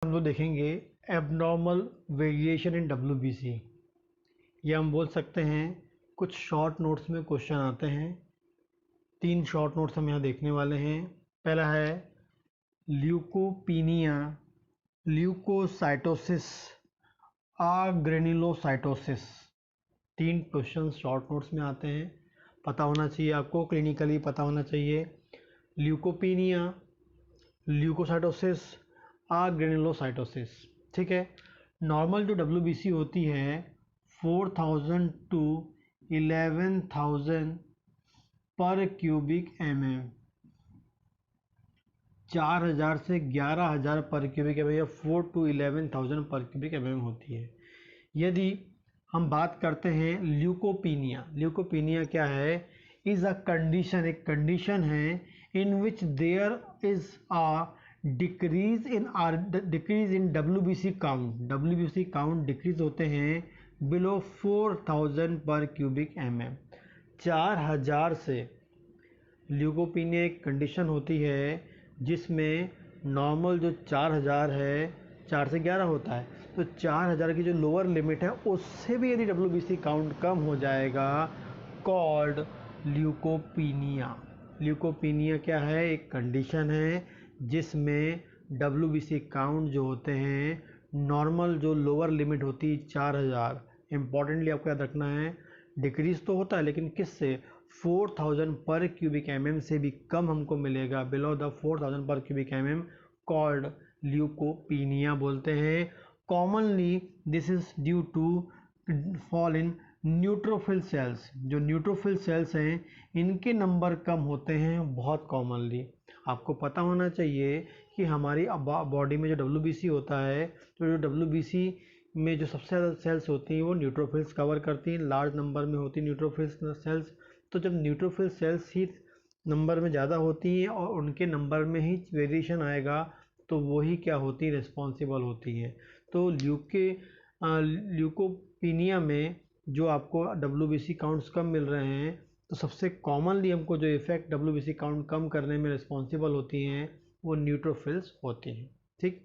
हम लोग देखेंगे एबनॉर्मल वेरिएशन इन डब्ल्यूबीसी। ये हम बोल सकते हैं कुछ शॉर्ट नोट्स में क्वेश्चन आते हैं। 3 शॉर्ट नोट्स हम यहाँ देखने वाले हैं। पहला है leukopenia, leukocytosis, granulocytosis. 3 question short notes में आते हैं, पता होना चाहिए आपको, क्लिनिकली पता होना चाहिए। Leukopenia, leukocytosis, granulocytosis. ठीक है। नॉर्मल जो डब्ल्यूबीसी होती है 4000 टू 11000 पर क्यूबिक एमएम, 4000 से 11000 पर क्यूबिक एमएम या 4 टू 11000 पर क्यूबिक एमएम होती है। यदि हम बात करते हैं ल्यूकोपीनिया, ल्यूकोपीनिया क्या है? इज अ कंडीशन, एक कंडीशन है in which there is a decrease in WBC count. WBC count decrease होते हैं बिलो 4000 पर क्यूबिक एमएम, 4000 से। ल्यूकोपीनिया एक कंडीशन होती है जिसमें नॉर्मल जो 4000 है 4 से 11 होता है, तो 4000 की जो लोअर लिमिट है उससे भी यदि डब्ल्यूबीसी काउंट कम हो जाएगा, कॉल्ड ल्यूकोपीनिया। ल्यूकोपीनिया क्या है? एक कंडीशन है जिसमें डब्ल्यूबीसी काउंट जो होते हैं, नॉर्मल जो लोअर लिमिट होती है 4000, इंपॉर्टेंटली आपको याद रखना है, डिक्रीज तो होता है लेकिन किससे? 4000 पर क्यूबिक एमएम से भी कम हमको मिलेगा, बिलो द 4000 पर क्यूबिक एमएम, कॉल्ड ल्यूकोपीनिया बोलते हैं। Commonly this is due to fall in neutrophil cells. जो न्यूट्रोफिल सेल्स हैं इनके नंबर कम होते हैं बहुत कॉमनली। आपको पता होना चाहिए कि हमारी बॉडी में जो डब्ल्यूबीसी होता है, तो जो डब्ल्यूबीसी में जो सबसे ज़्यादा सेल्स होती हैं वो न्यूट्रोफिल्स कवर करती हैं, लार्ज नंबर में होती हैं न्यूट्रोफिल्स सेल्स। तो जब न्यूट्रोफिल सेल्स ही नंबर में ज़्यादा होती हैं और उनके नंबर में ही वेरिएशन आएगा, तो वही क्या होती है? रिस्पॉन्सिबल होती हैं। तो ल्यूकोपीनिया में जो आपको डब्ल्यूबीसी काउंट्स कम मिल रहे हैं, तो सबसे कॉमनली हमको जो इफेक्ट डब्ल्यूबीसी काउंट कम करने में रिस्पॉन्सिबल होती हैं वो न्यूट्रोफिल्स होती हैं। ठीक,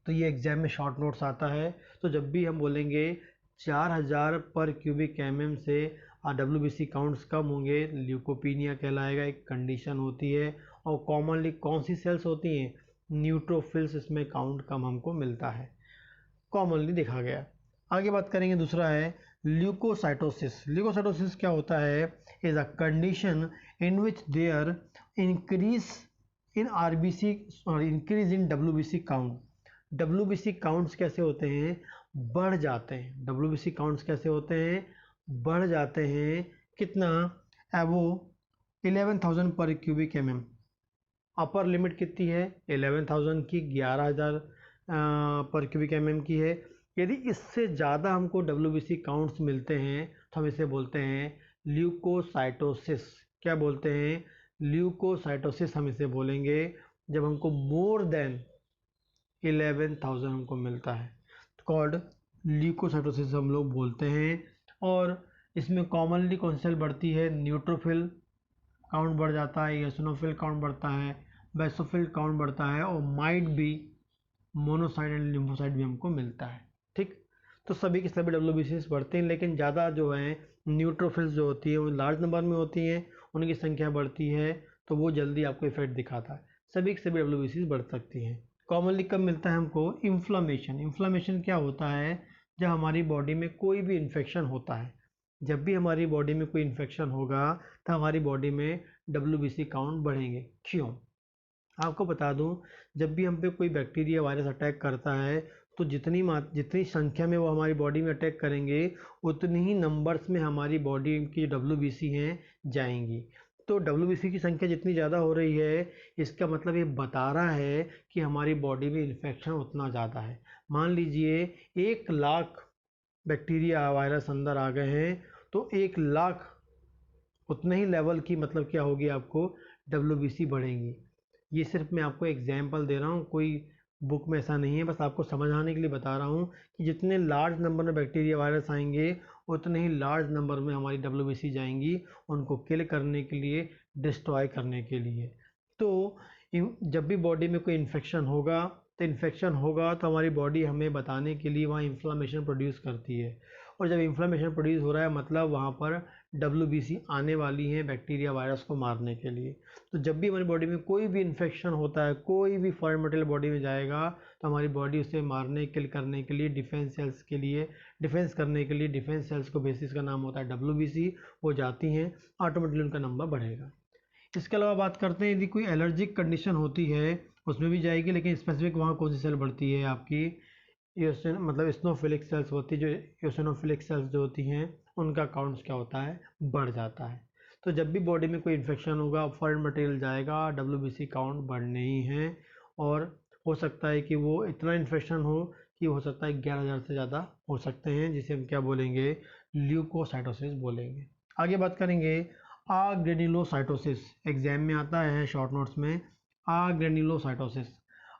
तो ये एग्जाम में शॉर्ट नोट्स आता है। तो जब भी हम बोलेंगे 4000 पर क्यूबिक एमएम से डब्ल्यूबीसी काउंट्स कम होंगे, ल्यूकोपीनिया कहलाएगा, एक कंडीशन होती है। और कॉमनली कौन सी सेल्स होती हैं? न्यूट्रोफिल्स, इसमें काउंट कम हमको मिलता है, कॉमनली देखा गया। आगे बात करेंगे, दूसरा है ल्यूकोसाइटोसिस। ल्यूकोसाइटोसिस क्या होता है? Is a condition in which there increase in RBC और increase in WBC count. WBC counts कैसे होते हैं? बढ़ जाते हैं। डब्ल्यूबीसी काउंट्स कैसे होते हैं? बढ़ जाते हैं। कितना? एवो 11000 पर क्यूबिक एमएम। अपर लिमिट कितनी है? 11000 की, 11000 पर क्यूबिक एमएम की है। यदि इससे ज़्यादा हमको डब्ल्यूबीसी काउंट्स मिलते हैं तो हम इसे बोलते हैं ल्यूकोसाइटोसिस। क्या बोलते हैं? ल्यूकोसाइटोसिस हम इसे बोलेंगे जब हमको मोर देन 11000 हमको मिलता है, कॉल्ड ल्यूकोसाइटोसिस हम लोग बोलते हैं। और इसमें कॉमनली कौन सी सेल बढ़ती है? न्यूट्रोफिल काउंट बढ़ जाता है, एसिनोफिल काउंट बढ़ता है, बेसोफिल काउंट बढ़ता है, और माइट भी मोनोसाइट एंड लिम्फोसाइट भी हमको मिलता है। ठीक, तो सभी के सभी डब्ल्यूबीसीज बढ़ते हैं, लेकिन ज़्यादा जो है न्यूट्रोफिल्स जो होती है वो लार्ज नंबर में होती हैं, उनकी संख्या बढ़ती है, तो वो जल्दी आपको इफेक्ट दिखाता है। सभी के सभी डब्ल्यूबीसीज बढ़ सकती हैं। कॉमनली कब मिलता है हमको? इन्फ्लामेशन। इन्फ्लामेशन क्या होता है? जब हमारी बॉडी में कोई भी इन्फेक्शन होता है, जब भी हमारी बॉडी में कोई इन्फेक्शन होगा तो हमारी बॉडी में डब्ल्यूबीसी काउंट बढ़ेंगे। क्यों? आपको बता दूं, जब भी हम पे कोई बैक्टीरिया वायरस अटैक करता है, तो जितनी संख्या में वो हमारी बॉडी में अटैक करेंगे, उतनी ही नंबर्स में हमारी बॉडी की डब्ल्यूबीसी हैं जाएंगी। तो डब्ल्यूबीसी की संख्या जितनी ज़्यादा हो रही है, इसका मतलब ये बता रहा है कि हमारी बॉडी में इन्फेक्शन उतना ज़्यादा है। मान लीजिए 1,00,000 बैक्टीरिया वायरस अंदर आ गए हैं, तो 1,00,000 उतने ही लेवल की मतलब क्या होगी? आपको डब्ल्यूबीसी बढ़ेंगी। ये सिर्फ मैं आपको एग्जाम्पल दे रहा हूँ, कोई बुक में ऐसा नहीं है, बस आपको समझाने के लिए बता रहा हूँ कि जितने लार्ज नंबर में बैक्टीरिया वायरस आएंगे, उतने ही लार्ज नंबर में हमारी डब्ल्यूबीसी जाएंगी, उनको किल करने के लिए, डिस्ट्रॉय करने के लिए। तो जब भी बॉडी में कोई इन्फेक्शन होगा तो इन्फेक्शन होगा तो हमारी बॉडी हमें बताने के लिए वहाँ इन्फ्लामेशन प्रोड्यूस करती है, और जब इन्फ्लामेशन प्रोड्यूस हो रहा है मतलब वहाँ पर WBC आने वाली है बैक्टीरिया वायरस को मारने के लिए। तो जब भी हमारी बॉडी में कोई भी इन्फेक्शन होता है, कोई भी फॉरेन मटेरियल बॉडी में जाएगा तो हमारी बॉडी उसे मारने किल करने के लिए डिफेंस सेल्स के लिए डिफेंस करने के लिए डिफेंस सेल्स को बेसिस का नाम होता है WBC, वो जाती हैं, ऑटोमेटिकली उनका नंबर बढ़ेगा। इसके अलावा बात करते हैं यदि कोई एलर्जिक कंडीशन होती है उसमें भी जाएगी, लेकिन स्पेसिफिक वहाँ कौन सी सेल बढ़ती है आपकी मतलब स्नोफिलिक सेल्स होती है, जो एसिनोफिलिक सेल्स जो होती हैं उनका काउंट्स क्या होता है, बढ़ जाता है। तो जब भी बॉडी में कोई इन्फेक्शन होगा फॉरेन मटेरियल जाएगा, WBC काउंट बढ़ने ही है, और हो सकता है कि वो इतना इन्फेक्शन हो कि हो सकता है 11,000 से ज़्यादा हो सकते हैं, जिसे हम क्या बोलेंगे, ल्यूकोसाइटोसिस बोलेंगे। आगे बात करेंगे ग्रेन्युलोसाइटोसिस, एग्जाम में आता है शॉर्ट नोट्स में ग्रेन्युलोसाइटोसिस।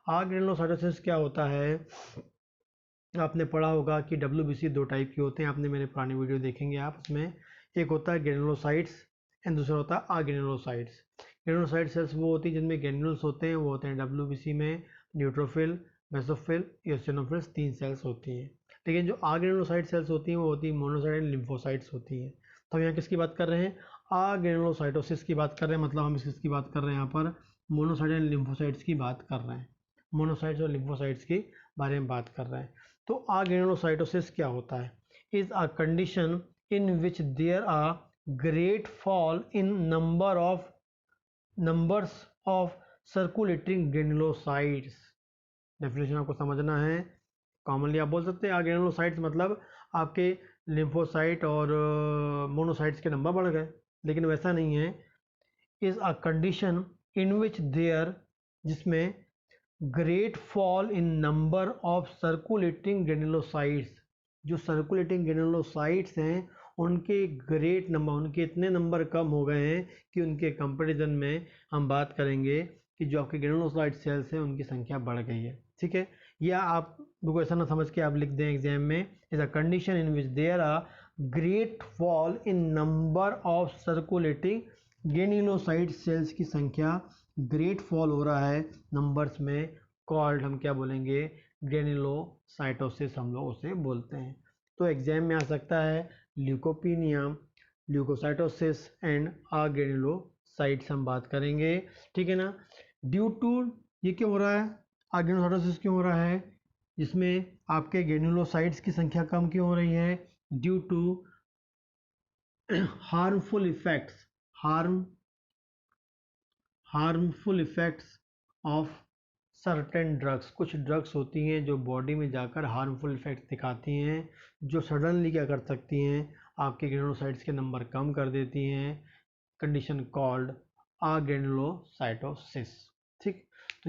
ग्रेन्युलोसाइटोसिस क्या होता है, आपने पढ़ा होगा कि WBC दो टाइप के होते हैं, आपने मेरे पुराने वीडियो देखेंगे आप, उसमें एक होता है ग्रेन्युलोसाइट्स एंड दूसरा होता है अग्रेन्युलोसाइट्स। ग्रेन्युलोसाइट सेल्स वो होती हैं जिनमें ग्रेन्युल्स होते हैं, वो होते हैं WBC में न्यूट्रोफिल, बेसोफिल, एसिनोफिल्स, 3 सेल्स होती हैं। लेकिन जो अग्रेन्युलोसाइट सेल्स होती हैं वो होती हैं मोनोसाइट एंड लिम्फोसाइट्स होती हैं। तो हम यहाँ किसकी बात कर रहे हैं, ग्रेन्युलोसाइटोसिस की बात कर रहे हैं, मतलब हम इसकी बात कर रहे हैं यहाँ पर मोनोसाइट एंड लिम्फोसाइट्स की बात कर रहे हैं, मोनोसाइट्स और लिम्फोसाइट्स के बारे में बात कर रहे हैं। तो ग्रेन्युलोसाइटोसिस क्या होता है, is a condition in which there a great fall in numbers of circulating granulocytes. Definition आपको समझना है, कॉमनली आप बोल सकते हैं ग्रेन्युलोसाइट्स मतलब आपके लिम्फोसाइट और मोनोसाइट्स के नंबर बढ़ गए, लेकिन वैसा नहीं है। Is a condition in which there, जिसमें great fall in number of circulating granulocytes, जो सर्कुलेटिंग ग्रेन्युलोसाइट्स हैं उनके ग्रेट नंबर, उनके इतने नंबर कम हो गए हैं कि उनके कंपैरिजन में हम बात करेंगे कि जो आपके ग्रेन्युलोसाइट सेल्स हैं उनकी संख्या बढ़ गई है। ठीक है, या आप बिल्कुल ऐसा ना समझ के आप लिख दें एग्जाम में, is a condition in which there are great fall in number of circulating granulocyte cells की संख्या ग्रेट फॉल हो रहा है नंबर्स में, कॉल्ड हम क्या बोलेंगे, ग्रेन्युलोसाइटोसिस हम लोग उसे बोलते हैं। तो एग्जाम में आ सकता है ल्यूकोपीनिया, ल्यूकोसाइटोसिस एंड ग्रेन्युलोसाइट्स हम बात करेंगे। ठीक है ना, ड्यू टू ये क्यों हो रहा है, ग्रेन्युलोसाइटोसिस क्यों हो रहा है, जिसमें आपके ग्रेन्युलोसाइट्स की संख्या कम क्यों हो रही है, due to harmful effects harmful effects of certain drugs. कुछ ड्रग्स होती हैं जो बॉडी में जाकर हार्मफुल इफेक्ट्स दिखाती हैं, जो सडनली क्या कर सकती हैं, आपके ग्रेन्युलोसाइट्स के नंबर कम कर देती हैं, कंडीशन कॉल्ड ग्रेन्युलोसाइटोसिस। ठीक।